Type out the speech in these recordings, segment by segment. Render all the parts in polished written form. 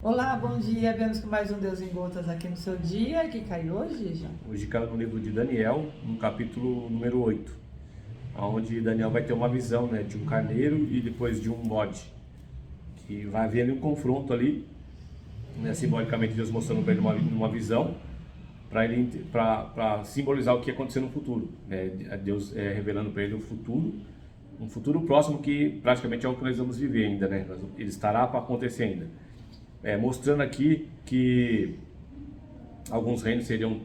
Olá, bom dia. Vemos com mais um Deus em Gotas aqui no seu dia. Que cai hoje, Jean? Hoje cai no livro de Daniel, no capítulo número 8, onde Daniel vai ter uma visão, né, de um carneiro e depois de um bode, que vai haver ali um confronto ali, né, simbolicamente Deus mostrando para ele uma visão, para simbolizar o que ia acontecer no futuro, né, Deus revelando para ele o futuro, um futuro próximo que praticamente é o que nós vamos viver ainda, né, ele estará para acontecer ainda, mostrando aqui que alguns reinos seriam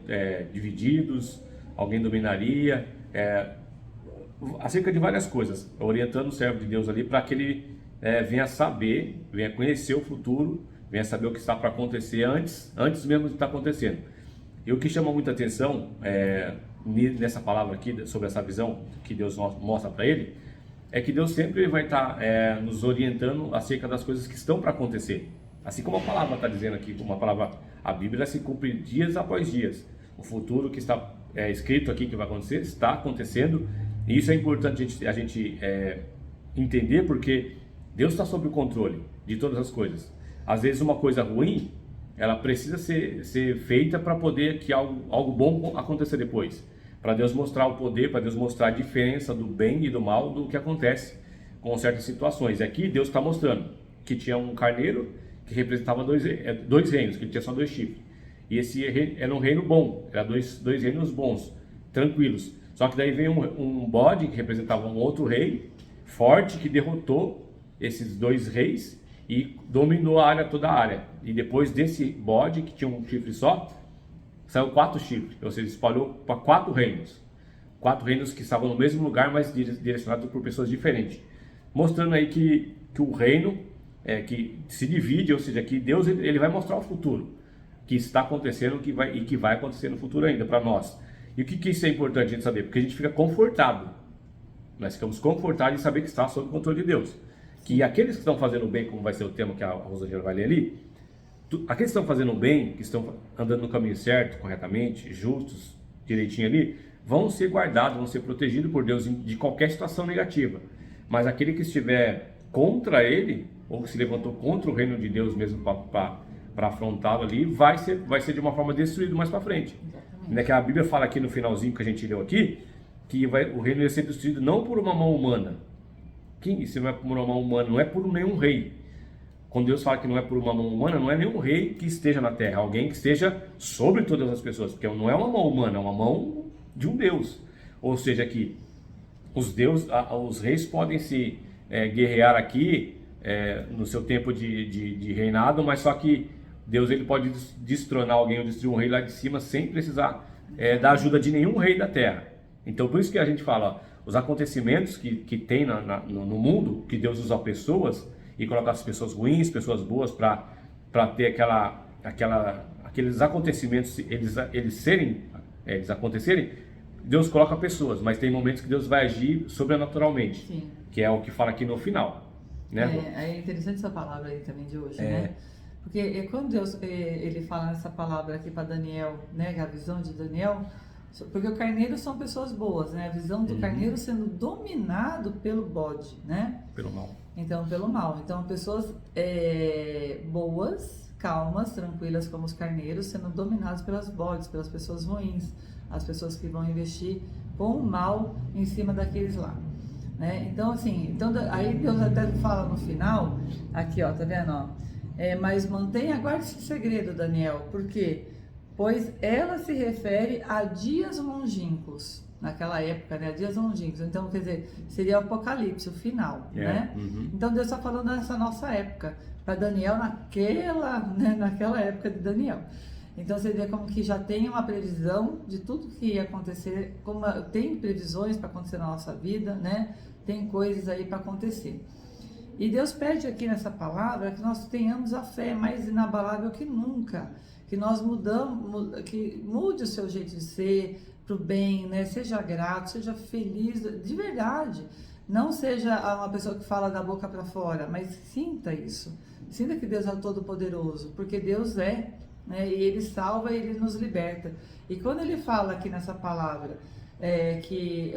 divididos, alguém dominaria, acerca de várias coisas, orientando o servo de Deus ali para que ele venha saber, venha conhecer o futuro, venha saber o que está para acontecer antes mesmo de estar acontecendo. E o que chama muita atenção nessa palavra aqui, sobre essa visão que Deus mostra para ele, é que Deus sempre vai estar nos orientando acerca das coisas que estão para acontecer. Assim como a palavra está dizendo aqui, como a Bíblia se cumpre dias após dias. O futuro que está escrito aqui que vai acontecer, está acontecendo. E isso é importante a gente entender, porque Deus está sob o controle de todas as coisas. Às vezes uma coisa ruim, ela precisa ser feita para poder que algo bom aconteça depois. Para Deus mostrar o poder, para Deus mostrar a diferença do bem e do mal do que acontece com certas situações. Aqui Deus está mostrando que tinha um carneiro que representava dois reinos, que ele tinha só 2 chifres. E esse era um reino bom, era dois reinos bons, tranquilos. Só que daí veio um bode que representava um outro rei, forte, que derrotou esses 2 reis e dominou toda a área. E depois desse bode, que tinha um chifre só, saiu 4 chifres, ou seja, espalhou para 4 reinos. 4 reinos que estavam no mesmo lugar, mas direcionados por pessoas diferentes. Mostrando aí que o reino que se divide, ou seja, que Deus ele vai mostrar o futuro, que está acontecendo e que vai acontecer no futuro ainda para nós. E o que isso é importante a gente saber? Porque a gente fica confortado, nós ficamos confortados em saber que está sob o controle de Deus. Que aqueles que estão fazendo o bem, como vai ser o tema que a Rosângela vai ler ali, aqueles que estão fazendo o bem, que estão andando no caminho certo, corretamente, justos, direitinho ali, vão ser guardados, vão ser protegidos por Deus de qualquer situação negativa. Mas aquele que estiver contra ele, ou que se levantou contra o reino de Deus mesmo para afrontá-lo ali, vai ser de uma forma destruído mais para frente. Né, que a Bíblia fala aqui no finalzinho que a gente leu aqui, que o reino ia ser destruído não por uma mão humana. Se não é por uma mão humana, não é por nenhum rei. Quando Deus fala que não é por uma mão humana, não é nenhum rei que esteja na terra, alguém que esteja sobre todas as pessoas, porque não é uma mão humana, é uma mão de um Deus. Ou seja, que os reis podem se guerrear aqui no seu tempo de reinado, mas só que Deus ele pode destronar alguém ou destruir um rei lá de cima sem precisar da ajuda de nenhum rei da terra. Então por isso que a gente fala, os acontecimentos que tem no mundo, que Deus usa pessoas e coloca as pessoas ruins, pessoas boas para ter aqueles acontecimentos, eles acontecerem, Deus coloca pessoas, mas tem momentos que Deus vai agir sobrenaturalmente. Sim. Que é o que fala aqui no final, né? É interessante essa palavra aí também de hoje, né? Porque quando Deus ele fala essa palavra aqui para Daniel, né? A visão de Daniel, porque o carneiro são pessoas boas, né? A visão do carneiro sendo dominado pelo bode, né? Pelo mal. Então, pelo mal. Então, pessoas boas, calmas, tranquilas como os carneiros, sendo dominados pelas bodes, pelas pessoas ruins, as pessoas que vão investir com o mal em cima daqueles lá. Né? Então, assim, aí Deus até fala no final, aqui ó, tá vendo? Ó, mas guarde esse segredo, Daniel, porque pois ela se refere a dias longínquos, naquela época, né? A dias longínquos. Então, quer dizer, seria o Apocalipse, o final, né? Então, Deus está falando dessa nossa época, para Daniel naquela época de Daniel. Então você vê como que já tem uma previsão de tudo que ia acontecer, como tem previsões para acontecer na nossa vida, né? Tem coisas aí para acontecer. E Deus pede aqui nessa palavra que nós tenhamos a fé mais inabalável que nunca, que nós que mude o seu jeito de ser para o bem, né? Seja grato, seja feliz, de verdade. Não seja uma pessoa que fala da boca para fora, mas sinta isso. Sinta que Deus é todo-poderoso, porque Deus né? E Ele salva e Ele nos liberta. E quando Ele fala aqui nessa palavra que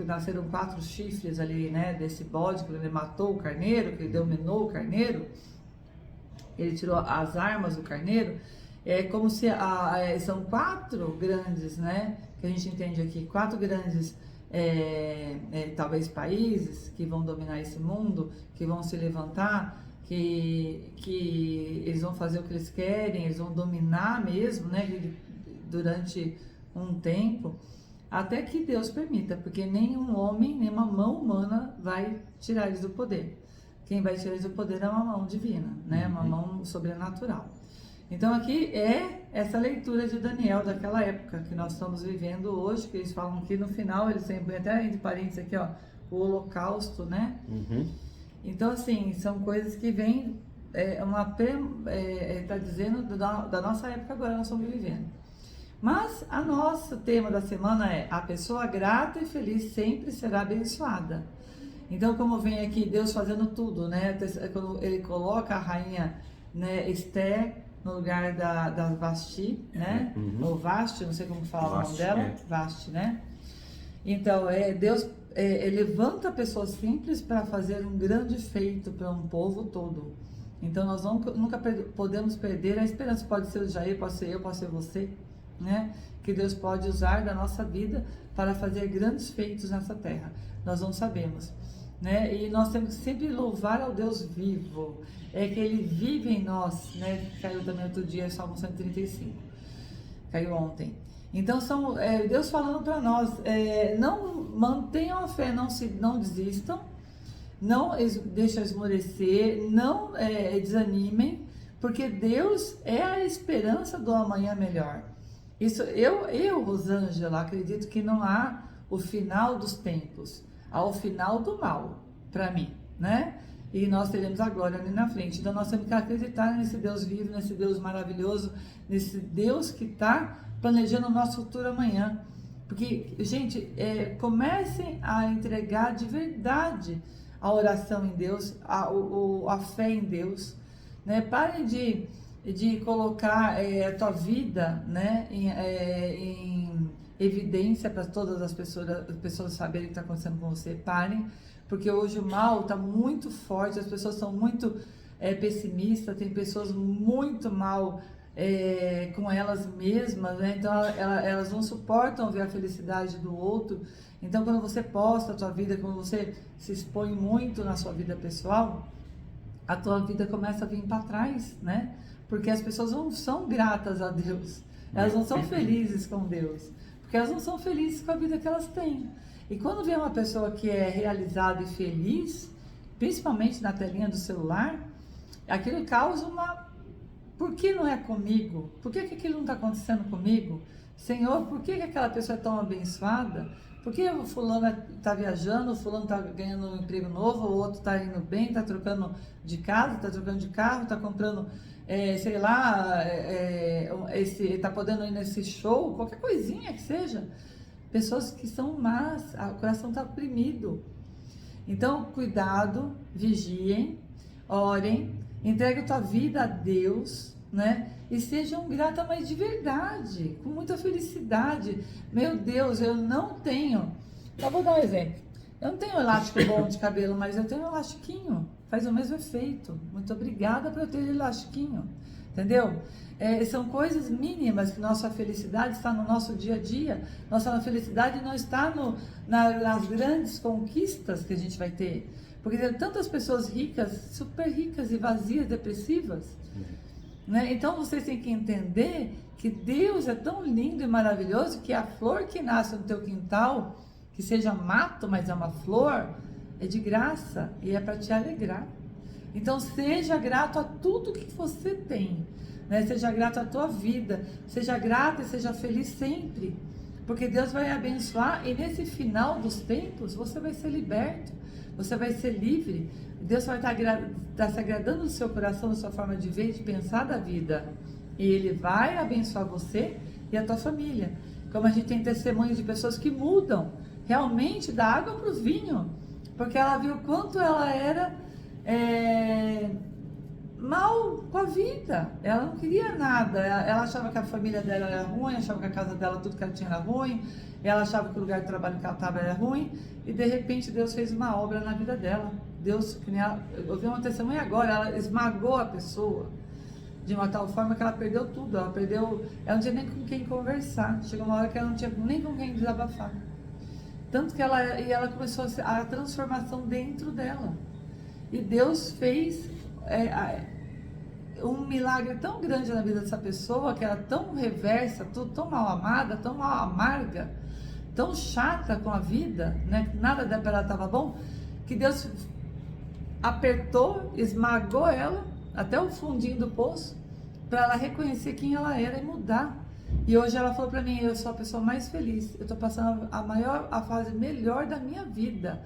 nasceram 4 chifres ali, né, desse bode, quando ele matou o carneiro, que ele dominou o carneiro, ele tirou as armas do carneiro, é como se são 4 grandes, né, que a gente entende aqui, 4 grandes, talvez países que vão dominar esse mundo, que vão se levantar, que eles vão fazer o que eles querem, eles vão dominar mesmo, né, durante um tempo, até que Deus permita, porque nenhum homem, nenhuma mão humana vai tirar eles do poder. Quem vai tirar eles do poder é uma mão divina, né, uma mão sobrenatural. Então aqui é essa leitura de Daniel daquela época que nós estamos vivendo hoje, que eles falam que no final, eles têm até entre parênteses aqui, ó, o holocausto, né? Então assim, são coisas que vêm, tá dizendo da nossa época agora nós estamos vivendo. Mas a nosso tema da semana é: a pessoa grata e feliz sempre será abençoada. Então, como vem aqui Deus fazendo tudo, né? Quando ele coloca a rainha, né, Esther no lugar da Vasti, né? Ou Vasti, não sei como fala o nome dela. Vasti, né? Então, Deus levanta pessoas simples para fazer um grande feito para um povo todo. Então, nós nunca podemos perder a esperança. Pode ser o Jair, pode ser eu, pode ser você, né? Que Deus pode usar da nossa vida para fazer grandes feitos nessa terra. Nós não sabemos, né? E nós temos que sempre louvar ao Deus vivo, que Ele vive em nós, né? Caiu também outro dia, Salmo 135, caiu ontem. Então Deus falando para nós, não mantenham a fé, não desistam, não deixem esmorecer, não desanimem, porque Deus é a esperança do amanhã melhor. Isso, eu, Rosângela, acredito que não há o final dos tempos, há o final do mal, para mim, né? E nós teremos a glória ali na frente. Então nós temos que acreditar nesse Deus vivo, nesse Deus maravilhoso, nesse Deus que está planejando o nosso futuro amanhã. Porque, gente, comecem a entregar de verdade a oração em Deus, a fé em Deus, né? Parem de colocar a tua vida, né, em evidência para todas as pessoas saberem o que está acontecendo com você. Parem, porque hoje o mal está muito forte, as pessoas são muito pessimistas, tem pessoas muito mal com elas mesmas, né? Então elas não suportam ver a felicidade do outro. Então quando você posta a tua vida, quando você se expõe muito na sua vida pessoal, a tua vida começa a vir para trás, né? Porque as pessoas não são gratas a Deus, elas não são felizes com Deus, porque elas não são felizes com a vida que elas têm. E quando vem uma pessoa que é realizada e feliz, principalmente na telinha do celular, aquilo causa por que não é comigo? Por que aquilo não está acontecendo comigo? Senhor, por que aquela pessoa é tão abençoada? Por que o fulano está viajando, o fulano está ganhando um emprego novo, o outro está indo bem, está trocando de casa, está trocando de carro, está comprando, sei lá, está podendo ir nesse show, qualquer coisinha que seja. Pessoas que são más, o coração está oprimido. Então, cuidado, vigiem, orem, entregue a tua vida a Deus, né? E sejam gratas, mas de verdade, com muita felicidade. Meu Deus, eu não tenho... Só vou dar um exemplo. Eu não tenho elástico bom de cabelo, mas eu tenho um elastiquinho. Faz o mesmo efeito. Muito obrigada por eu ter elastiquinho. Entendeu? São coisas mínimas que nossa felicidade está no nosso dia a dia. Nossa felicidade não está nas grandes conquistas que a gente vai ter. Porque tem tantas pessoas ricas, super ricas e vazias, depressivas. Né? Então vocês têm que entender que Deus é tão lindo e maravilhoso que a flor que nasce no teu quintal, que seja mato, mas é uma flor, é de graça e é para te alegrar. Então seja grato a tudo que você tem, né? Seja grato à tua vida, seja grato e seja feliz sempre, porque Deus vai abençoar e nesse final dos tempos você vai ser liberto, você vai ser livre. Deus vai estar se agradando do seu coração, da sua forma de ver, de pensar da vida, e Ele vai abençoar você e a tua família. Como a gente tem testemunhos de pessoas que mudam realmente da água para o vinho, porque ela viu quanto ela era mal com a vida. Ela não queria nada, ela achava que a família dela era ruim, achava que a casa dela, tudo que ela tinha era ruim, ela achava que o lugar de trabalho que ela estava era ruim, e de repente Deus fez uma obra na vida dela. Deus, eu vi uma testemunha agora, ela esmagou a pessoa, de uma tal forma que ela perdeu tudo, ela não tinha nem com quem conversar, chegou uma hora que ela não tinha nem com quem desabafar. Tanto que ela começou a transformação dentro dela. E Deus fez um milagre tão grande na vida dessa pessoa, que era tão reversa, tão mal amada, tão mal amarga, tão chata com a vida, né? Nada dela para ela estava bom, que Deus apertou, esmagou ela até o fundinho do poço, para ela reconhecer quem ela era e mudar. E hoje ela falou para mim: eu sou a pessoa mais feliz, eu estou passando a fase melhor da minha vida,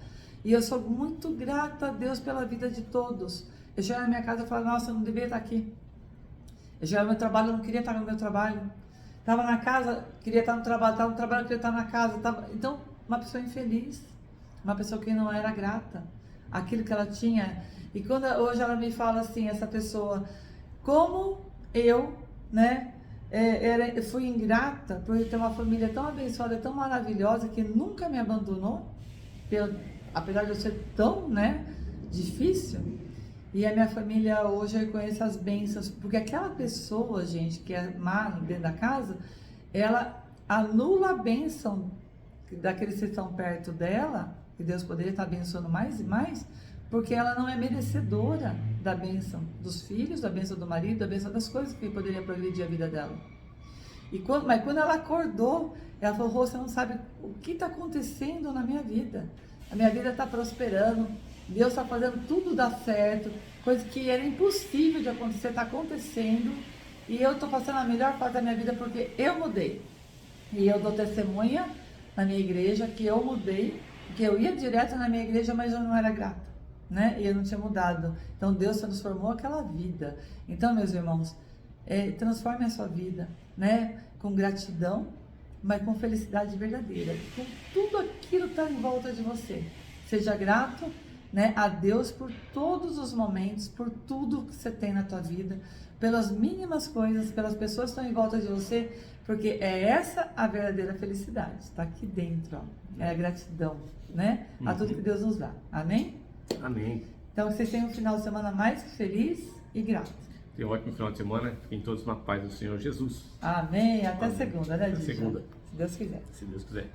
e eu sou muito grata a Deus pela vida de todos. Eu chegava na minha casa e falava: nossa, eu não devia estar aqui. Eu chegava no meu trabalho, eu não queria estar no meu trabalho. Estava na casa, queria estar no trabalho, estava no trabalho, queria estar na casa. Então, uma pessoa infeliz, uma pessoa que não era grata aquilo que ela tinha. E quando hoje ela me fala assim, essa pessoa, como eu, né, fui ingrata por ter uma família tão abençoada, tão maravilhosa, que nunca me abandonou, apesar de eu ser tão, né, difícil. E a minha família hoje reconhece as bênçãos, porque aquela pessoa, gente, que é má dentro da casa, ela anula a bênção daqueles que estão perto dela, que Deus poderia estar abençoando mais e mais, porque ela não é merecedora da bênção dos filhos, da bênção do marido, da bênção das coisas que poderia progredir a vida dela. Mas quando ela acordou, ela falou: Rô, você não sabe o que está acontecendo na minha vida. A minha vida está prosperando, Deus está fazendo tudo dar certo, coisa que era impossível de acontecer, está acontecendo, e eu estou passando a melhor fase da minha vida porque eu mudei. E eu dou testemunha na minha igreja que eu mudei, que eu ia direto na minha igreja, mas eu não era grata, né? E eu não tinha mudado. Então Deus transformou aquela vida. Então, meus irmãos, transforme a sua vida, né? Com gratidão, mas com felicidade verdadeira, com tudo aquilo que está em volta de você. Seja grato, né, a Deus por todos os momentos, por tudo que você tem na tua vida, pelas mínimas coisas, pelas pessoas que estão em volta de você, porque é essa a verdadeira felicidade, está aqui dentro, ó. É a gratidão, né, a tudo que Deus nos dá. Amém? Amém. Então vocês tenham um final de semana mais que feliz e grato. Tenha um ótimo final de semana, fiquem todos na paz do Senhor Jesus. Amém. Até Amém. segunda, né, Até Didi? segunda. Se Deus quiser. Se Deus quiser.